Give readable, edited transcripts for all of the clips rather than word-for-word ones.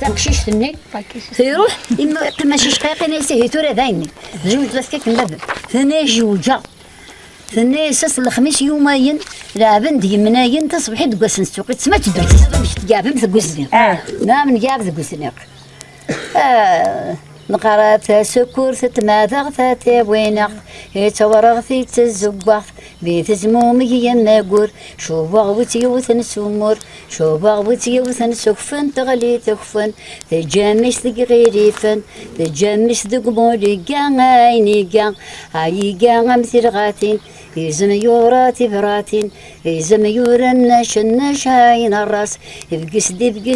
تقشيشتني تيروح إما ماشي شقيقي ناسي هي تورا دايني جوج ثلاث كنباب ثاني جوجا ثاني ساس الخميس يومين لعبن دي مناين تصبحي تقسن سوق تسمى تدرس باش تجابن تقسني نعم نجاب تقسني نقرات سكور تتماذغ تتابوينغ يتورغ في تزقوغ بيت زمومي يماقور شو بغوتي وثن سمور شو بغوتي وثن سكفن تغلي تكفن تجامس ذق غيريفن تجامس ذق موليقا عينيقا عيقا مثل غاتين يزم يوراتي براتين يزم يورا الناش عين الراس بقس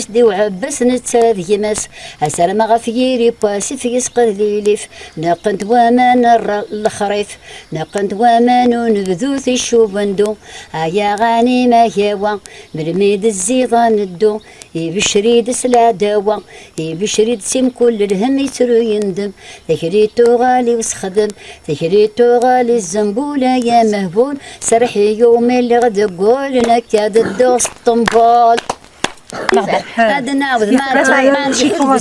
دي وعبس نتساذ يمس السلام غفيري باسي في يسقط ليليف نقنت وامان الخريف نقنت وامان ونبذو في الشوبندو يا غاني ما هوا مرميد الزيضان الدو يبشريد سلا دوا يبشريد سيم كل الهم يترو يندم ذكريتو غالي وسخدم ذكريتو غالي الزنبولة يا مهبول سرحي يومي اللي غدا قول نكاد الدوس طنبول هذا ناوذ ما نشوف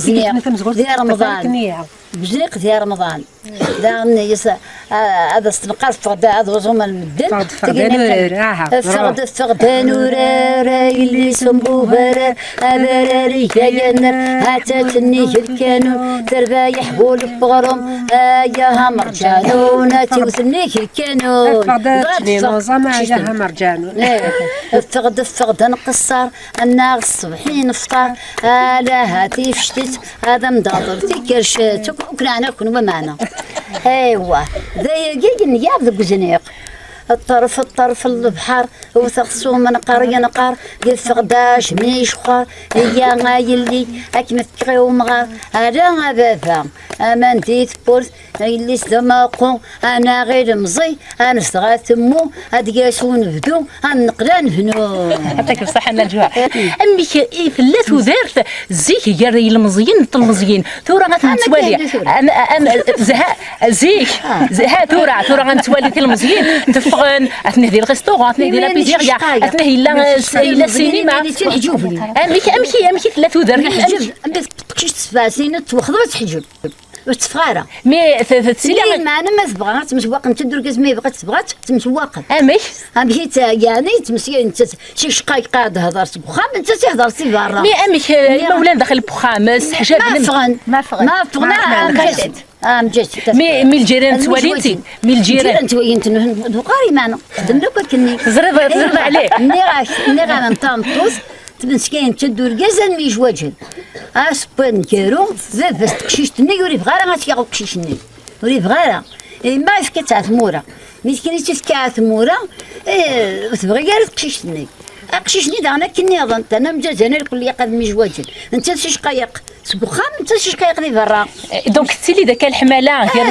في رمضان بزنيق في رمضان داغني يس هذا استنقاص فغدا هذا وزوم المدن فغدان ورا اللي سمبو برا براري كاينر هاتتني الكانون تربايح بول بغرم يا مرجانو ناتي وثني الكانون فغداتني نظام يا مرجانو فغد نقصر الناغ الصبحين نفطر لا هاتي فشتت هذا مضاضر تكرشت وكنا كنا معنا ايوا ذا يجي نياب ذا بزنيق الطرف البحر وثقسو من قرية نقار قف فقداش ميش خار هي غايلي اكمل تقيو مغار انا بابا امان ديت بورت اللي سدماقو انا غير مزي انا صغار ثمو ادقاسون بدو نقلا نفنو يعطيك بصحة الجوع امي فلات ودارت زيك يا المزيين المزيين ثورة غتنتوالي زيك ثورة غنتوالي المزيين أثناء ديال الريستورون أثناء ديال لابيزيريا أثناء إلا السينما أمشي ثلاث ودر حجب تقشيش تفاسين توخذ وتحجب وتفغارة مي تسيلي معنا ما تبغى تمسواق انت دركز ما يبغى تبغى تمسواق مشيت يعني تمسكي انت شي شقايق قاعد هضر بخام انت تهضر سي برا مي المولان داخل البخام حجاب ما فغنا مجيت مي الجيران تواليتي مي الجيران تواليتي قاري معنا خدم لك كني زرد عليه ني غا نطامطوس تمسكين تدور كازن ميج وجه اسبان كيرو بس تقشيشتني يوري بغارة غاتياغو تقشيشني يوري بغارة ما يفكا تاع ثمورة مسكيني تفكا ثمورة وتبغي غير تقشيشتني قشيشني دانا كني اظن انا مجازاني الكل قد ميج وجه انت شي شقايق سبخام انت شي شقايق لي برا دونك تسيلي داك الحماله ديال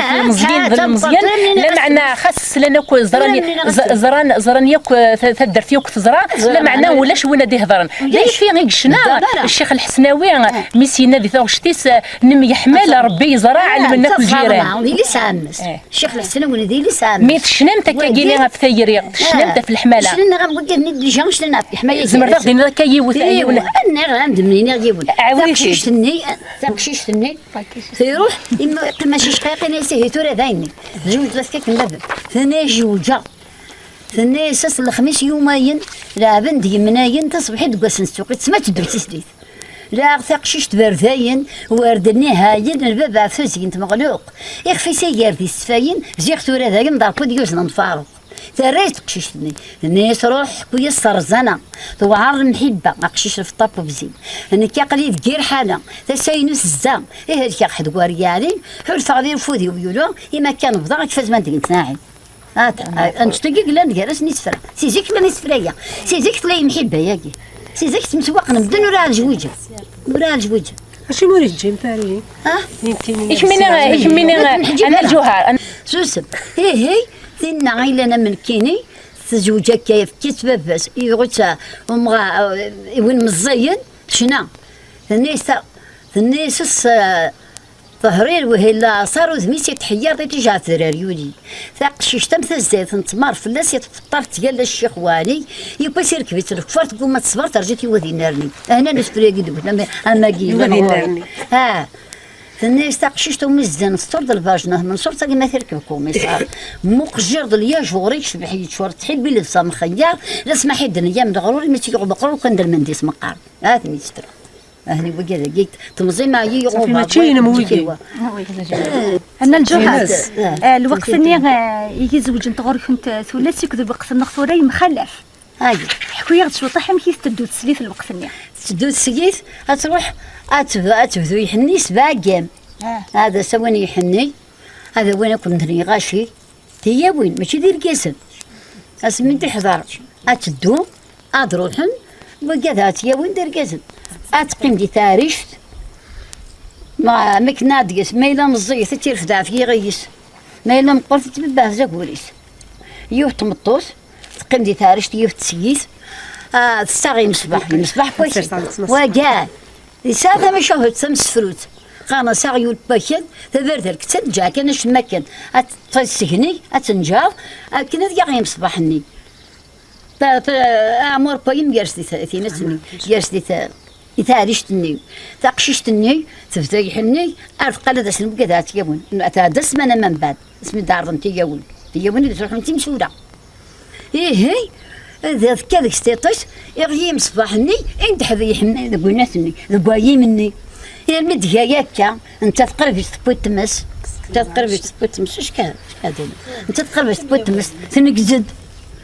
المزيان لا معنى خاص لنا كو زران ياك تدر فيك تزرا لا معنى ولا شوينا دي هضرن لا يكفي غير قشنا الشيخ الحسناوي ميسينا دي ثوشتيس نمي حمال ربي يزرع علمنا كل جيران اللي سامس الشيخ الحسناوي اللي سامس مي تشنم تكاكيني في ثيري تشنم في الحماله شنو غنقول لك ندي جانش لنا في حمايه زمر دينا كيوت انا غنمد منين غيبون تقشيشتني تيروح إما ماشي شقيقي ناسي هي تورا دايني جوج ثلاث كنباب ثاني جوجا ثاني ساس الخميس يومين لعبن دي مناين تصبحي تقسن سوق تسمى تدرسي سديت لا تقشيشت برداين وردني هاين الباب عفوسي انت مغلوق يخفي سيار دي السفاين زيغ تورا داين داركو ديوز نفارو ثريت قشيشتني الناس روح كويا السرزانه توعر المحبه قشيش في الطاب بزين انا كيقلي دير حاله تساينوس الزام هذيك حد كواريالي حول فغدي فودي ويولو اما كان بضا كيفاش ما ندير نتناعي انت تلقى لا نجلس نسفر سيزيك لا نسفريا سيزيك تلاقي محبه ياكي سيزيك تمسواق نبدا نورا الجويجه اش موري تجي نتاري ايش مني انا الجوهر سوسب هي ثنا غير انا من كيني زوجة كيف كتبه بس يغوتا ومغا وين مزين شنا الناس ظهري وهلا صاروا ذميسي تحيار دي تجاه ذراريولي ثاقشيش تمثل الزيت نتمار فلاس يتفطرت ديال الشيخ واني يبا سير كبيت الكفار تقول ما تصبر ترجيتي وذي نارني انا نسفري قد انا وذي نارني ها الناس تاقشيش تو مزان صرد الفاجنه من صرت ما تركبكم يصار مقجر ديال جوري شبح يتشور تحب لي صام خيار لا سمح الدنيا من غروري ما تيقعد بقرو كندير منديس مقار هذا ميستر هني وكذا قلت تمزي معي يغوم ماشي مويكي انا الجهاد الوقت اني يجي زوج نتغور كنت ثلاثي كذب وقت النخوري مخلف هاي حكوية شو طاح كيف تدو تسليف الوقت اني تدو السيف تروح اتفذو يحني سباقام هذا سواني يحني هذا وين كنت غاشي هي وين ماشي دير كاسن اسمي تحضر اتدو ادروحن وكذا هي وين دير كاسن اتقيم دي تاريشت ما مكناديس ما إلا مزيت تيرفدا في غيس ما إلا مقرت تباه زاكوريس يوه تمطوس تقيم دي تاريشت يوه تسييس تستغي مصباح كويس وكاع يساعد ما شهد سمس فروت قانا ساغيو الباكن تبرد الكتاب جا كان شمكن اتسهني اتنجاو كنا ديا مصباحني امور بايم يرسدي ثلاثينتني يرسدي يتاريشتني تقشيشتني تفتيحني عرف قلد اسم كذات يوم اتاد اسم انا من بعد اسمي دار انت يوم اللي تروح انت مسوره هي اذا كذا ستيطس يغيم مصباحني انت حذي يحمي ذبوناتني ذبايي مني هي المديه ياكا انت تقربي تبوي تمس انت تقربي تبوي تمس اش كان انت تقربي تبوي تمس تنقزد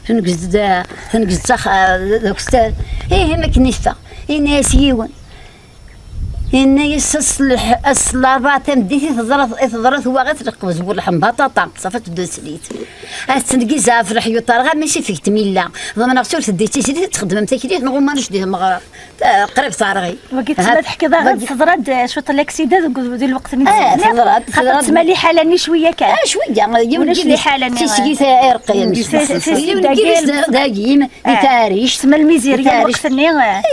تنقزد ذاك ستار هي ما كنيسه الناس يون الناس الصلابة تمديتي تضرط هو غير ترقب زبور لحم بطاطا صافت بدو سليت تنقي زافرح يطرغا ماشي فيك تميلا ضمن غسول تديتي سيدي تخدم تاكيدي نغو ما نشديه مغرب قريب صارغي وقيت ما تحكي ضغط تضرد شو طلاكسيدات ديال الوقت من تضرد تسمى لي حالاني شويه كان شويه ولا لي حالاني تيسقيتها عرقيه داقيم يتاريش تسمى الميزيريه الوقت ني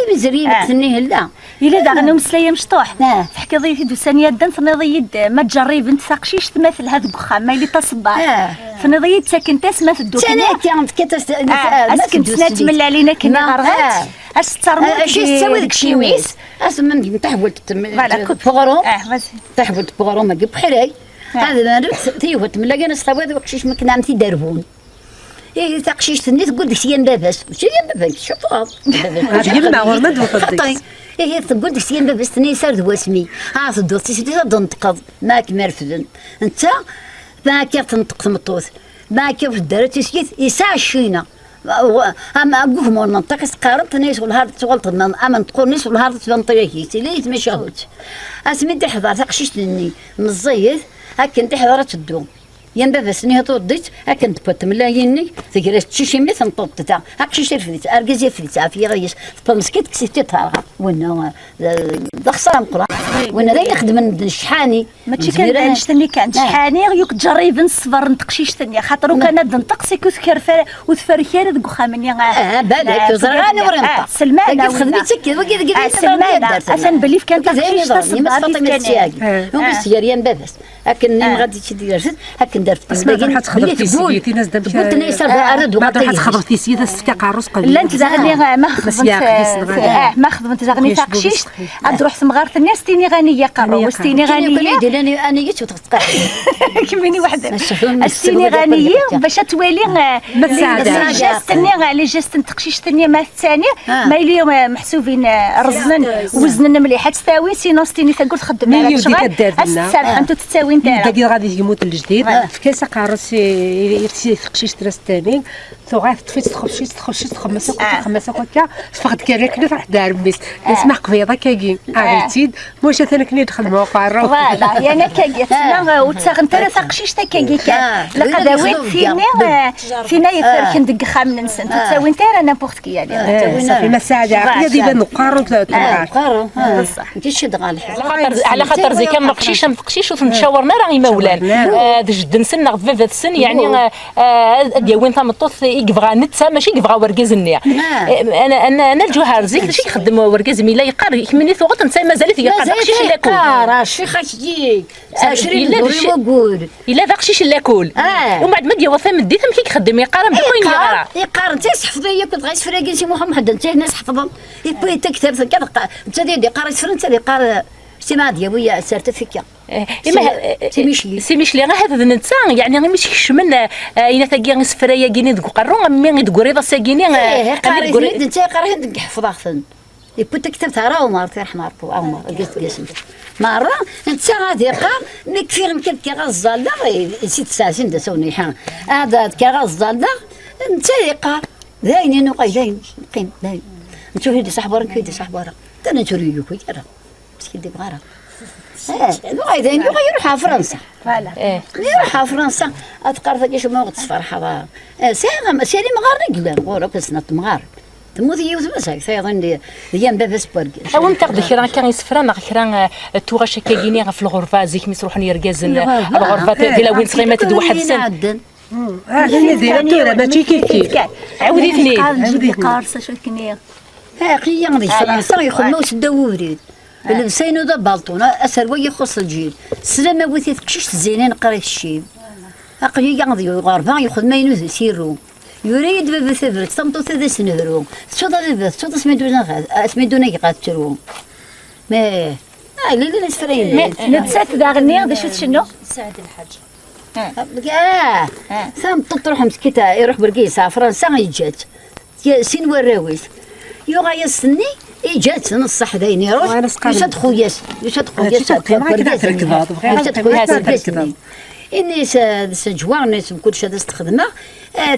الميزيريه الوقت ني لا الا داغنا مسلايه مشطوح تحكي ضيفي دو ثانيه دن ثنيضيد ما تجرب انت ساقشيش تمثل هذا الخام ما اللي تصبح ثنيضيد ساكن تسمى في الدوك انا كانت كتست اسكن سنات من علينا كنا غرات اش ترمو اش تسوي داك الشيء ويس من تحول فغرو تحول فغرو ما بحري هذا ما تيوه تملاقي ناس خواد وقشيش ما كنا نتي داربون إيه تقشيش تني تقول لك سيان باباس ماشي باباس شوفوا هذه المعور ما دوفضي إيه تقول لك سيان باباس تني سرد واسمي تدور تسدي تنتقض ماك مرفدن انت ما كيف تنطق تمطوث ما كيف دارت تسكيت يساع الشينا اما اقوه مول منطقه قاربت ناس والهارد تغلط اما تقول ناس والهارد تبنطيكي تليت ما شاهوت اسمي تحضر تقشيش تني مزيت هاك انت حضرت الدوم ين بس نيه توديت هكنت بوت ملاييني تجريت شي مثل طوبت تاع هاك شي فريت ارجزي فريت في غيش فمسكيت كسيتي تاعها وانا دخسام قرا وانا لا يخدم الشحاني ماشي كان شتني كان شحاني يوك جريب نصبر نتقشيش ثانيه خاطر كان نطق سيكو ثكر وثفركير ذوك خامني بالك زراني ورنطه سلمانه خدمتي كي وكي سلمانه اصلا بلي كان تقشيش تصبر بس يريان بابس لكن ما غادي تدير هكا درت باقي تخضر في سيدي ناس دابا قلت لي صار ارد وقت ما تخضر في سيدي استقع الرز قبل لا انت زغني ما خدمت زغني تقشيش تروح تمغار الناس تيني غنيه قرو وستيني غنيه انا يت وتقطع كميني وحده استيني غنيه باش توالي جاستني لي جاست تقشيش ثانيه ما الثانيه ما لي محسوبين رزنا وزننا مليح تساوي سينو ستيني تقول تخدم على الشغل السرح انتو تساوي نتاع باقي غادي يموت الجديد في كاسه قارص يرسي تقشيش تراس ثاني ثوغات تفيت تخمس هكا فقد كان راح دار بس اسمح قبيضه كاين عرفتيد واش ثاني كني نخدموا قاره فوالا يعني كاين وتساغن ترى تقشيش كاين كان لقداويت فينا يفرك ندق خام ننسى تساوي انت انا نبوخت كي يعني صافي ما ساعه عقلي ديما نقارن قارن بصح انت شي دغال على خاطر زي كان مقشيش متقشيش وتنشاورنا راهي مولان جد نسن غد في السن يعني ديال وين تمطوث يقفغا نتا ماشي يقفغا وركاز النيا انا الجوهر زيك شي يخدم وركاز ميلا يقار كمني ثوغت نتا مازالت يقار داكشي لا كول راشي خاصك اشري دوري وقول الا ذاك الشيء لا كول ومن بعد ما ديال وثا مديت ما كيخدم يقارن بكل يقرا يقارن انت تحفظي هي كنت غير فراقين شي محمد انت الناس حفظهم يبغي انت كتاب كذا انت دي قاري فرنسا دي قار اجتماع ديالويا سيرتيفيكا سي ميشلي غير هذا نتا يعني غير ماشي كشمن الا تاكي سفرايا كيني دكو قرو مي دكو ريضه ساكيني قاري انت قاري عندك حفظها خفن يبغي كتبت راه عمر تيرحم ربو عمر قلت قاسم مرة انت غادي قار مي كفي غنكب كي غزال دا نسيت ساعتين دا سوني حان هذا كي غزال دا انت قار داين انو قايدين قيم داين انت هيدي صاحبورك هيدي صاحبورك انا توريو كي راه مسكين دي بغاره غايدين يروح فرنسا فوالا يروح فرنسا اتقرا كيش ما غتصفر حضاره سيري مغارق لا غورا كسنه مغارق تموت يوز مساك سيظن لي ايام بابا سبورك او انت كرا كان يسفران كرا توغا شكاكيني في الغرفه زيك مسروحني يركازن الغرفه ديال وين صغيمات د واحد السن هي ديال ماشي كيف عاودي ثنين عاودي قارصه شكنيه هاقي غادي فرنسا يخدموا سداو وريد لبسينو دا بالطونه اسر ويا خص الجيل سلامه وثيت كشش زينين قريت الشيب هاقي غادي غرفه يخدم ينوز سيرو يريد بابا ثبت صمتو ثلاث سنهرو صوت بابا صوت سميدونا يقاتلو ما لا نسفرين نتسات داغني باش شنو سعد الحاج ثم تطرح مسكيتا يروح برقيسة فرنسا يجات سين وراويس يوغا يسني جات نصح داين يروح يشد خوياس الناس سجوا الناس بكل شيء تستخدمه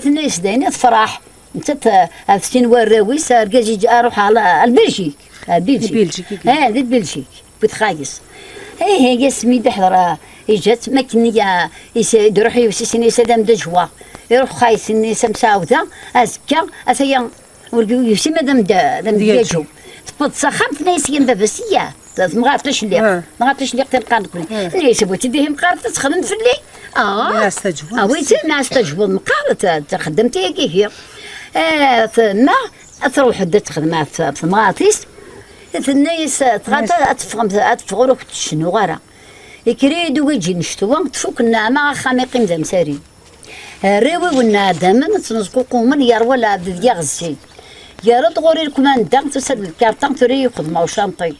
الناس داينه تفرح انت سين وراويس رجاجي اروح على البلجيك بلجيك بلجيك بتخايس هي سميد حضره جات ماكنيه يروح يوسسني سدام دجوا يروح خايس الناس مساوده ازكا اثيا يوسي مادام دياجو تبط سخمت ناس باباسيه ما عرفتش اللي تلقى نقول ناس بغيتي ديه مقارفه تخدم في الليل ويتي ما استجبوا المقارفه خدمتي كي هي ثم تروح تخدم في مغاطيس الناس تفغروا شنو غيره يكريدو ويجي نشتوا تفوك النعمه خامقين ذا مساري الريوي والنادم تنزقوا من يروى العبد ديال غزي يا رد غوري الكوماندا تسد الكارطان تري يخدم وشانطي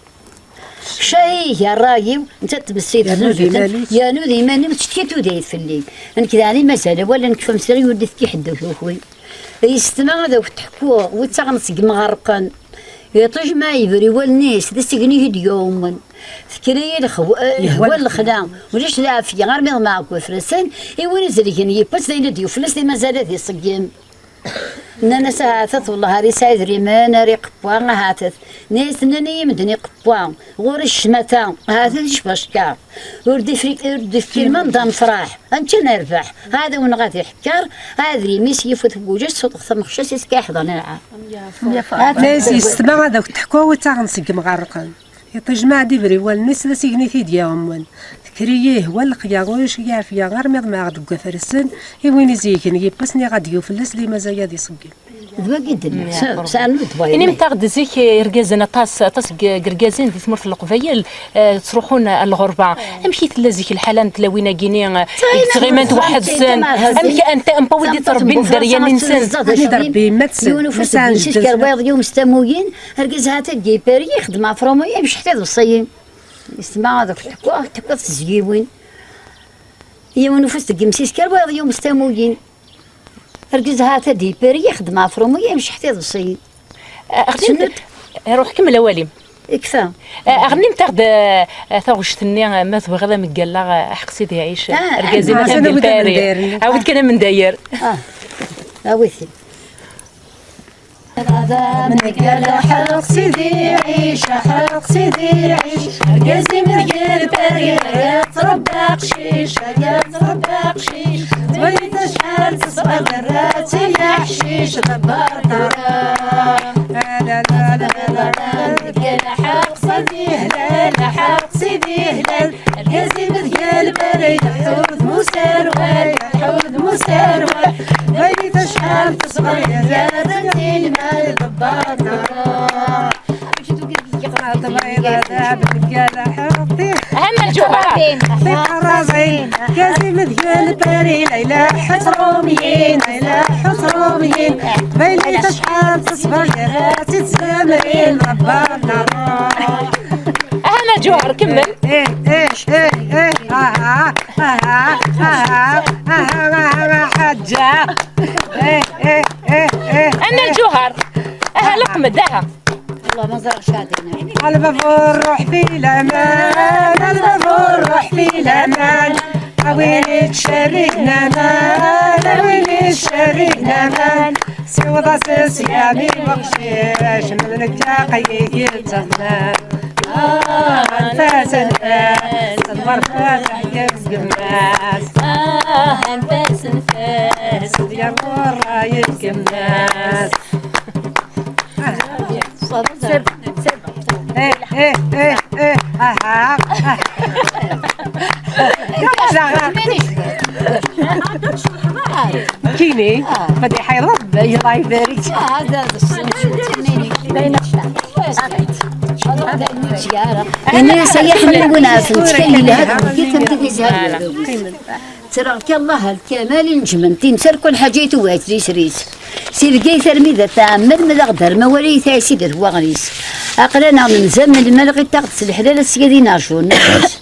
شاي يا رايو انت تبسيط يا نودي ماني مشتيتو دايت في الليل انا كذا علي مساله ولا نكفى مساري ودي كي حدو خوي يستمع هذا وتحكوا وتغنصق مغرقا يطجمع يبري والناس تسقني اليوم فكري هو الخدام وليش العافيه غير ميض معك وفرسان ايوا نزل كان بس داين ديو فلس ما زال ذي صقيم نانا ساعات والله هاري سعيد ريمان ري قبوان هاتت ناس ناني مدني قبوان غور الشمتان هذا شباش كاع وردي في من دام فراح انت نربح هذا وين غادي يحكر هذه ميس يفوت بوجه صوت خصم خشاس يسكي حضن العام ناس يستمع هذاك تحكوا وتغنسق مغرقا يتجمع دبري والناس لا سيغنيتي ديالهم كريه هو القياغوش يعرف يا غير ما غدوك فرسن وين زيكن يبسني غادي يفلس لي مازال يدي صقي دابا جدا سالو طبايا اني متاخد زيك ركازنا طاس كركازين دي تمر في القفايل تروحون الغربه امشي تلازيك الحاله تلاوينا كيني تغيمنت واحد السن امشي انت امبا ودي تربي الدريه ننسان تربي ما تسان شكر بيض يوم استموين ركزها تجي باري يخدم فرومو يمشي حتى الصين يسمع هذاك تحكوا في الزيوين يوم نفس تقمسيس كربيض يوم استموين ركزها تدي باري يخدم فرومو يمشي حتى الصين شنو روح كمل والي يكفى اغني نتاخد ثوشتني ما تبغى غدا مقلا حق سيدي عيش ركازينا كان بالباري عاود كان من داير اويثي هذا من قال حق سيدي عيش حق سيدي عيش ركازي من قال باري تربى قشيش تربى قشيش تبيت شحال تصبر دراتي يا حشيش دبر لا قال حق سيدي هلال حق سيدي هلال ركازي من قال باري حوض مسروال حوض مسروال تبيت شحال تصبر دراتي دبر الجوهر الرازين كازي مذيال باري ليلى حسروميين ليلى حسروميين بيني تشحال تصبر يا راسي تسامرين ربنا انا الجوهر كمل حجة انا الجوهر لقمة والله ما زرع شادين الباب الروح في الامان الباب الروح في الامان ويلي تشرينا مان ويلي تشرينا مان سوى ضاس يامي مغشيش من التاقي يتهنان انفاس انفاس المرفاس حكم قماس انفاس انفاس يا مرة يتكم ناس كيني بدي حيرب الله يبارك هذا انا سيحمل وناس نتكلم هذا كيف تبدي زهر تراك الله الكمال نجمن تنسر كل حاجة واتري سريس سيبقي ثرميدة تعمل مدغدر موالي ثاسيدة وغريس أقلنا من زمن الملغي تغطس الحلال السيادين عرشون نفس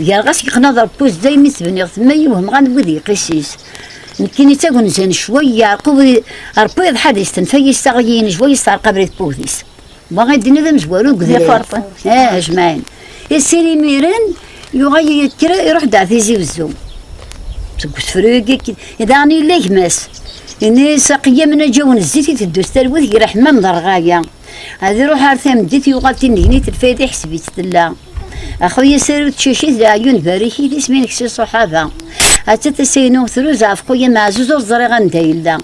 يرغس يقناض البوز دايما تبني ثم يوهم غان بذي قسيس يمكن يتاقون زين شوية ربيض حديث تنفي يستغيين شوية صار قبرة بوثيس باغي الدنيا ذا مزوالو قذير جمعين السيري ميرن يغير يكرا يروح دعثي زيوزو تقول فريقك إذا أنا ليه ماس إني ساقية من جون الزيت تدوس تلوث يروح من ضرغايا هذه روح عرثام ديت يوغالتي نهني تلفايدي حسبيت تلا أخويا سيرو تشوشيت العيون باريكي دي سمينك سي صحابة هاتا تسينو ثروز خويا معزوز وزريغا ندايلا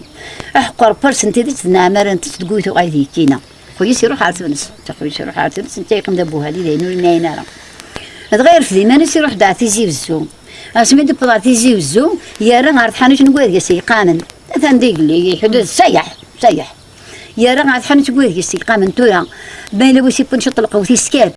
أحقر برسنتي دي تنعمر انت تقويتو غايدي كينا خويا سيروح عرثونس خويا سيروح عرثونس انت يقم دابوها لي داينو لنا هنا غير في ذيمان سيروح دعتي زيوزو اسمي دي بطاطي زيوزو يا راه عرف حانوت نقول يا سيقامن تنديق لي حدود سيح يا راه عرف حانوت نقول يا سيقامن تورا باين لو سيبون شطلقوا في سكات